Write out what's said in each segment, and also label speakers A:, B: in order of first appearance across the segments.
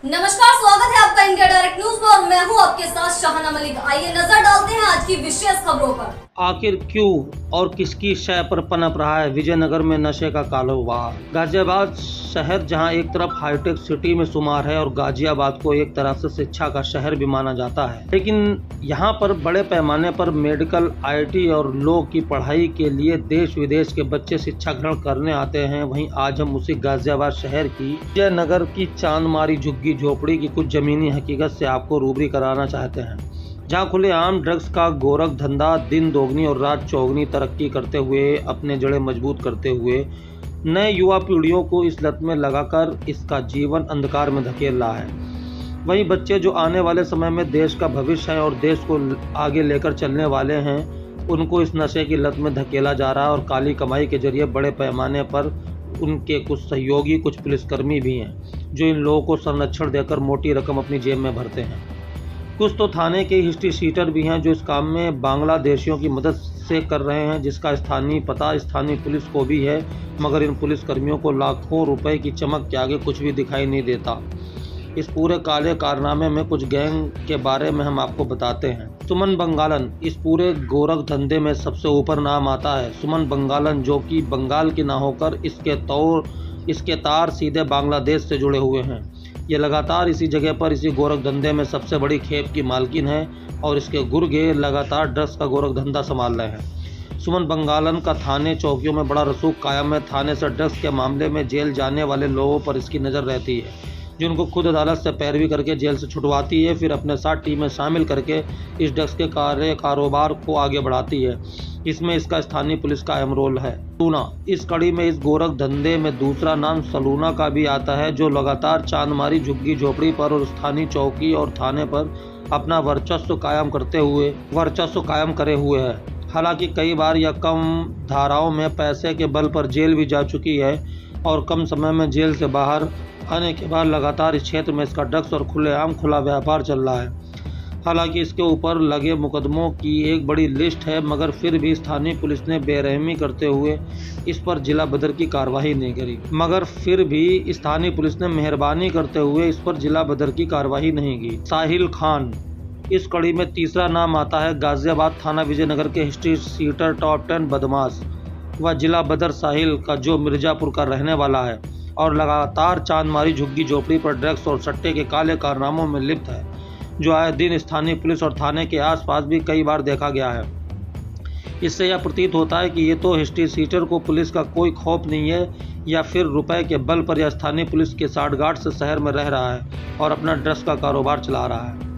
A: नमस्कार, स्वागत है आपका इंडिया डायरेक्ट न्यूज में और मैं हूं आपके साथ शाहना मलिक। आइए नजर डालते हैं आज की विशेष खबरों पर।
B: आखिर क्यों और किसकी शय पर पनप रहा है विजयनगर में नशे का कारोबार। गाजियाबाद शहर जहां एक तरफ हाईटेक सिटी में शुमार है और गाजियाबाद को एक तरह से शिक्षा का शहर भी माना जाता है, लेकिन यहां पर बड़े पैमाने पर मेडिकल, आईटी और लॉ की पढ़ाई के लिए देश विदेश के बच्चे शिक्षा ग्रहण करने आते हैं। वहीं आज हम उसी गाजियाबाद शहर की विजयनगर की चांदमारी झुग्गी झोपड़ी की कुछ जमीनी हकीकत से आपको रूबरी कराना चाहते हैं, जहां खुलेआम ड्रग्स का गोरख धंधा दिन दोगुनी और रात चौगुनी तरक्की करते हुए अपने जड़ें मजबूत करते हुए नए युवा पीढ़ियों को इस लत में लगाकर इसका जीवन अंधकार में धकेल रहा है। वहीं बच्चे जो आने वाले समय में देश का भविष्य है और देश को आगे लेकर चलने वाले हैं, उनको इस नशे की लत में धकेला जा रहा है और काली कमाई के जरिए बड़े पैमाने पर उनके कुछ सहयोगी, कुछ पुलिसकर्मी भी हैं जो इन लोगों को संरक्षण देकर मोटी रकम अपनी जेब में भरते हैं। कुछ तो थाने के हिस्ट्री शीटर भी हैं जो इस काम में बांग्लादेशियों की मदद से कर रहे हैं, जिसका स्थानीय पता स्थानीय पुलिस को भी है, मगर इन पुलिसकर्मियों को लाखों रुपए की चमक के आगे कुछ भी दिखाई नहीं देता। इस पूरे काले कारनामे में कुछ गैंग के बारे में हम आपको बताते हैं। सुमन बंगालन इस पूरे गोरख धंधे में सबसे ऊपर नाम आता है। सुमन बंगालन, जो कि बंगाल की ना होकर इसके तार सीधे बांग्लादेश से जुड़े हुए हैं। ये लगातार इसी जगह पर इसी गोरख धंधे में सबसे बड़ी खेप की मालकिन है और इसके गुर्गे लगातार ड्रग्स का गोरख धंधा संभाल रहे हैं। सुमन बंगालन का थाने चौकियों में बड़ा रसूख कायम है। थाने से ड्रग्स के मामले में जेल जाने वाले लोगों पर इसकी नज़र रहती है, जिनको खुद अदालत से पैरवी करके जेल से छुटवाती है, फिर अपने साथ टीम में शामिल करके इस ड्रग्स के कारोबार को आगे बढ़ाती है। इसमें इसका स्थानीय पुलिस का अहम रोल है। सलूना इस कड़ी में इस गोरख धंधे में दूसरा नाम सलूना का भी आता है, जो लगातार चांदमारी झुग्गी झोपड़ी पर और स्थानीय चौकी और थाने पर अपना वर्चस्व कायम करे हुए है। हालांकि कई बार यह कम धाराओं में पैसे के बल पर जेल भी जा चुकी है और कम समय में जेल से बाहर आने के बाद लगातार इस क्षेत्र में इसका ड्रग्स और खुला व्यापार चल रहा है। हालांकि इसके ऊपर लगे मुकदमों की एक बड़ी लिस्ट है, मगर फिर भी स्थानीय पुलिस ने बेरहमी करते हुए इस पर जिला बदर की कार्रवाई नहीं की। साहिल खान इस कड़ी में तीसरा नाम आता है। गाजियाबाद थाना विजयनगर के हिस्ट्री सीटर टॉप 10 बदमाश व जिला बदर साहिल का, जो मिर्जापुर का रहने वाला है और लगातार चांदमारी झुग्गी झोपड़ी पर ड्रग्स और सट्टे के काले कारनामों में लिप्त है, जो आए दिन स्थानीय पुलिस और थाने के आसपास भी कई बार देखा गया है। इससे यह प्रतीत होता है कि ये तो हिस्ट्री सीटर को पुलिस का कोई खौफ नहीं है, या फिर रुपए के बल पर यह स्थानीय पुलिस के साठगांठ से शहर में रह रहा है और अपना ड्रग्स का कारोबार चला रहा है।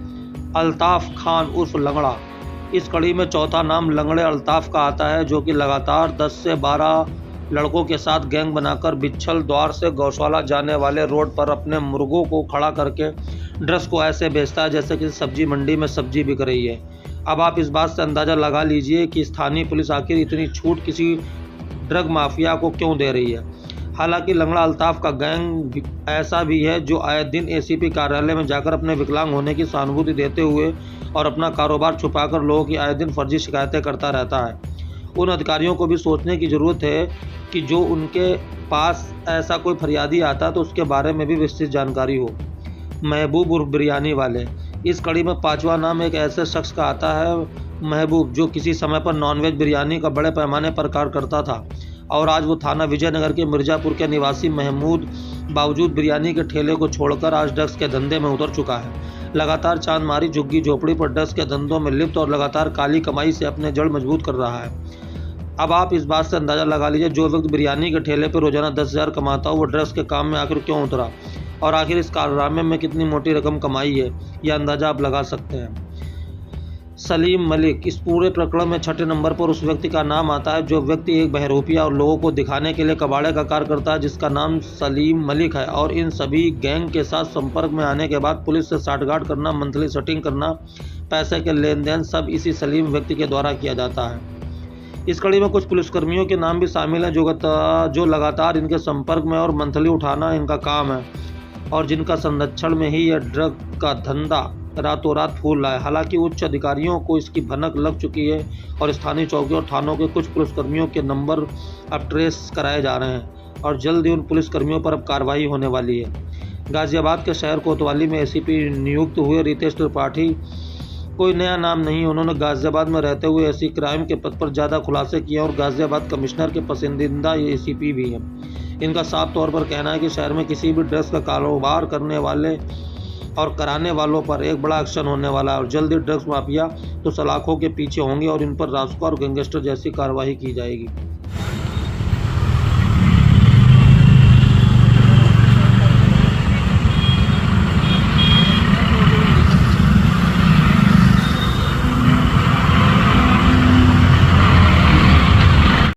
B: अल्ताफ खान उर्फ लंगड़ा इस कड़ी में चौथा नाम लंगड़े अल्ताफ का आता है, जो कि लगातार 10 से 12 लड़कों के साथ गैंग बनाकर बिच्छल द्वार से गौशाला जाने वाले रोड पर अपने मुर्गों को खड़ा करके ड्रग्स को ऐसे बेचता है जैसे कि सब्जी मंडी में सब्जी बिक रही है। अब आप इस बात से अंदाज़ा लगा लीजिए कि स्थानीय पुलिस आखिर इतनी छूट किसी ड्रग माफिया को क्यों दे रही है। हालांकि लंगड़ा अल्ताफ का गैंग ऐसा भी है जो आए दिन एसीपी कार्यालय में जाकर अपने विकलांग होने की सहानुभूति देते हुए और अपना कारोबार छुपाकर लोगों की आए दिन फर्जी शिकायतें करता रहता है। उन अधिकारियों को भी सोचने की ज़रूरत है कि जो उनके पास ऐसा कोई फरियादी आता है तो उसके बारे में भी विस्तृत जानकारी हो। महबूब उर्फ बिरयानी वाले इस कड़ी में पांचवा नाम एक ऐसे शख्स का आता है, महबूब, जो किसी समय पर नॉनवेज बिरयानी का बड़े पैमाने पर कार्य करता था और आज वो थाना विजयनगर के मिर्जापुर के निवासी महमूद बावजूद बिरयानी के ठेले को छोड़कर आज ड्रग्स के धंधे में उतर चुका है। लगातार चांदमारी झुग्गी झोपड़ी पर ड्रग्स के धंधों में लिप्त और लगातार काली कमाई से अपने जड़ मजबूत कर रहा है। अब आप इस बात से अंदाज़ा लगा लीजिए, जो व्यक्ति बिरयानी के ठेले पर रोजाना 10,000 कमाता हो, वो ड्रग्स के काम में आखिर क्यों उतरा और आखिर इस कारनामे में कितनी मोटी रकम कमाई है, यह अंदाज़ा आप लगा सकते हैं। सलीम मलिक इस पूरे प्रकरण में छठे नंबर पर उस व्यक्ति का नाम आता है, जो व्यक्ति एक बहरूपिया और लोगों को दिखाने के लिए कबाड़े का कार्य करता है, जिसका नाम सलीम मलिक है। और इन सभी गैंग के साथ संपर्क में आने के बाद पुलिस से साठगांठ करना, मंथली सेटिंग करना, पैसे के लेन देन सब इसी सलीम व्यक्ति के द्वारा किया जाता है। इस कड़ी में कुछ पुलिसकर्मियों के नाम भी शामिल हैं जो लगातार इनके संपर्क में और मंथली उठाना इनका काम है और जिनका संरक्षण में ही यह ड्रग का धंधा रातों रात फूल रहा है। हालांकि उच्च अधिकारियों को इसकी भनक लग चुकी है और स्थानीय चौकियों और थानों के कुछ पुलिसकर्मियों के नंबर अब ट्रेस कराए जा रहे हैं और जल्द ही उन पुलिसकर्मियों पर अब कार्रवाई होने वाली है। गाजियाबाद के शहर कोतवाली में एसीपी नियुक्त हुए रितेश त्रिपाठी कोई नया नाम नहीं। उन्होंने गाजियाबाद में रहते हुए ऐसी क्राइम के पद पर ज़्यादा खुलासे किए और गाजियाबाद कमिश्नर के पसंदीदा एसीपी भी हैं। इनका साफ तौर पर कहना है कि शहर में किसी भी ड्रग्स का कारोबार करने वाले और कराने वालों पर एक बड़ा एक्शन होने वाला है और जल्दी ड्रग्स माफिया तो सलाखों के पीछे होंगे और इन पर रासुका और गैंगस्टर जैसी कार्रवाई की जाएगी।